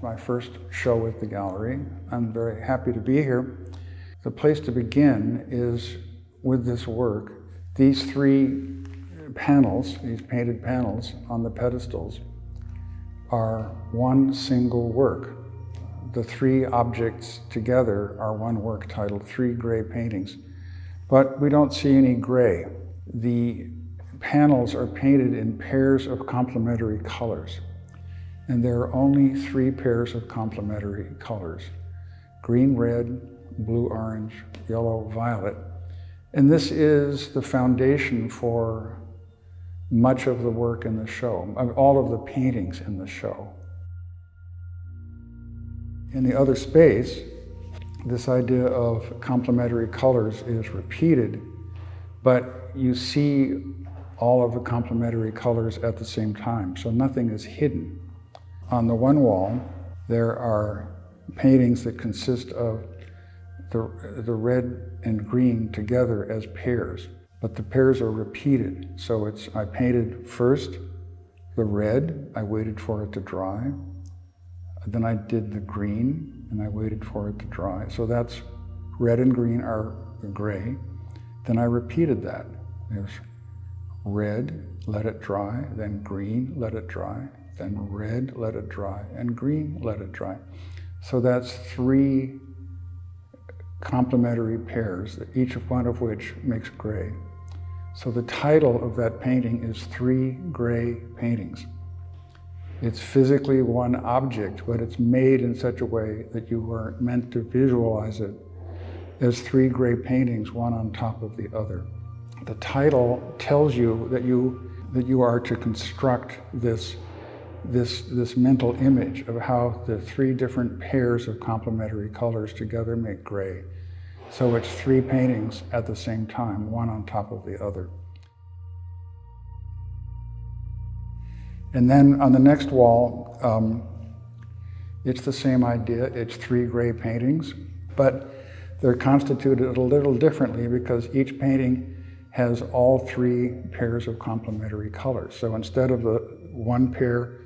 my first show at the gallery. I'm very happy to be here. The place to begin is with this work. These three panels, these painted panels on the pedestals, are one single work. The three objects together are one work titled Three Gray Paintings. But we don't see any gray. The panels are painted in pairs of complementary colors. And there are only three pairs of complementary colors: green, red, blue, orange, yellow, violet. And this is the foundation for much of the work in the show, of all of the paintings in the show. In the other space, this idea of complementary colors is repeated, but you see all of the complementary colors at the same time, so nothing is hidden. On the one wall, there are paintings that consist of the red and green together as pairs, but the pairs are repeated. So I painted first the red, I waited for it to dry. Then I did the green, and I waited for it to dry. So that's red and green are gray. Then I repeated that. There's red, let it dry, then green, let it dry, then red, let it dry, and green, let it dry. So that's three complementary pairs, each one of which makes gray. So the title of that painting is Three Gray Paintings. It's physically one object, but it's made in such a way that you are meant to visualize it as three gray paintings, one on top of the other. The title tells you that you are to construct this mental image of how the three different pairs of complementary colors together make gray. So it's three paintings at the same time, one on top of the other. And then on the next wall, it's the same idea. It's three gray paintings, but they're constituted a little differently because each painting has all three pairs of complementary colors. So instead of the one pair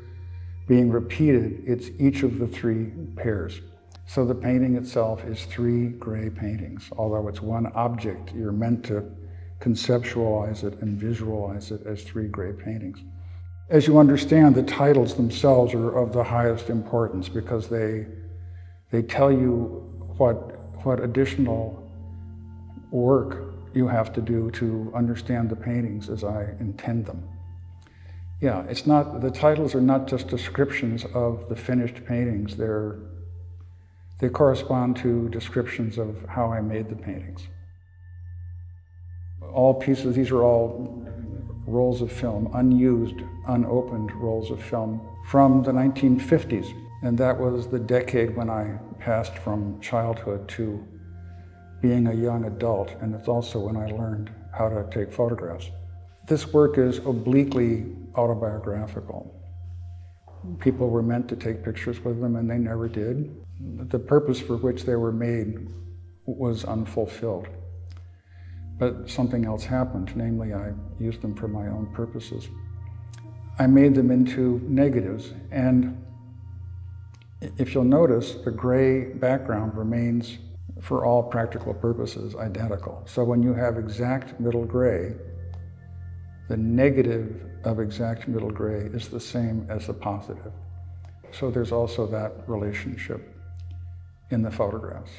being repeated, it's each of the three pairs. So the painting itself is three gray paintings. Although it's one object, you're meant to conceptualize it and visualize it as three gray paintings. As you understand, the titles themselves are of the highest importance because they tell you what additional work you have to do to understand the paintings as I intend them. Yeah, the titles are not just descriptions of the finished paintings, they correspond to descriptions of how I made the paintings. All pieces, these are all rolls of film, unused, unopened rolls of film from the 1950s. And that was the decade when I passed from childhood to being a young adult, and it's also when I learned how to take photographs. This work is obliquely autobiographical. People were meant to take pictures with them, and they never did. The purpose for which they were made was unfulfilled. But something else happened, namely I used them for my own purposes. I made them into negatives, and if you'll notice, the gray background remains, for all practical purposes, identical. So when you have exact middle gray, the negative of exact middle gray is the same as the positive. So there's also that relationship in the photographs.